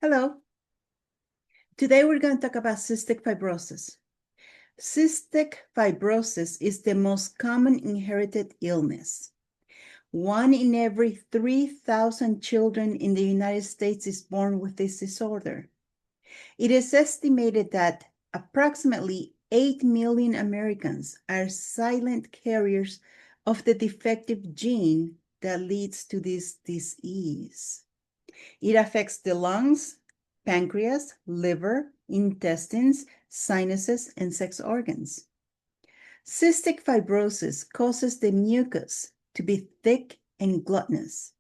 Hello. Today we're going to talk about cystic fibrosis. Cystic fibrosis is the most common inherited illness. 1 in every 3,000 children in the United States is born with this disorder. It is estimated that approximately 8 million Americans are silent carriers of the defective gene that leads to this disease. It affects the lungs, pancreas, liver, intestines, sinuses, and sex organs. Cystic fibrosis causes the mucus to be thick and glutinous.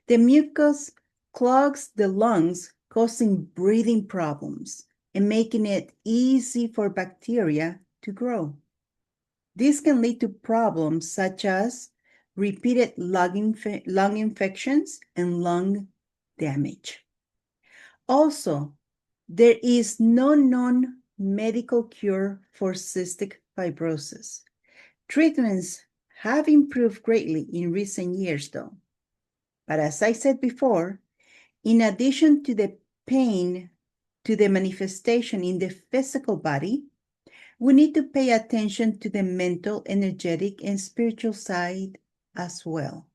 The mucus clogs the lungs, causing breathing problems and making it easy for bacteria to grow. This can lead to problems such as repeated lung infections and lung damage. Also, there is no known medical cure for cystic fibrosis. Treatments have improved greatly in recent years, though. But as I said before, in addition to the pain, to the manifestation in the physical body, we need to pay attention to the mental, energetic, and spiritual side as well.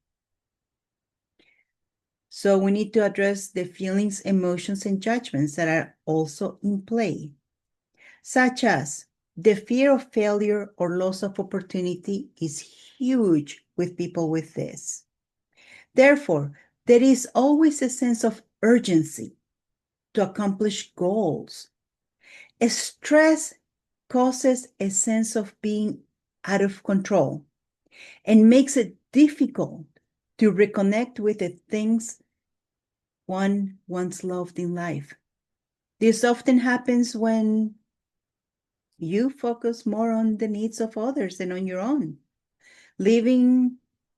So we need to address the feelings, emotions, and judgments that are also in play, such as the fear of failure or loss of opportunity is huge with people with this. Therefore, there is always a sense of urgency to accomplish goals. Stress causes a sense of being out of control and makes it difficult to reconnect with the things one once loved in life. This often happens when you focus more on the needs of others than on your own, leaving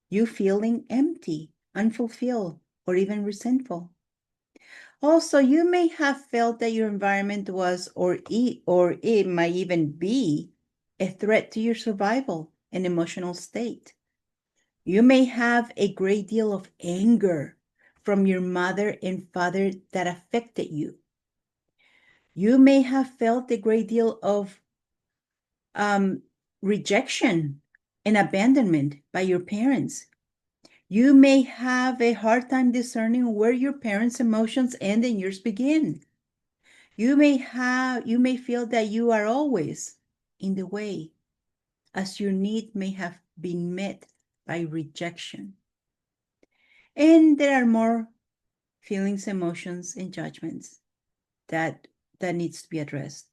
you feeling empty, unfulfilled, or even resentful. Also, you may have felt that your environment was, or it might even be, a threat to your survival and emotional state. You may have a great deal of anger from your mother and father that affected you. You may have felt a great deal of rejection and abandonment by your parents. You may have a hard time discerning where your parents' emotions end and yours begin. You may feel that you are always in the way, as your need may have been met by rejection. And there are more feelings, emotions, and judgments that needs to be addressed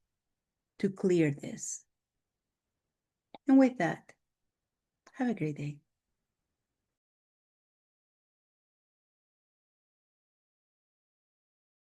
to clear this. And with that, have a great day.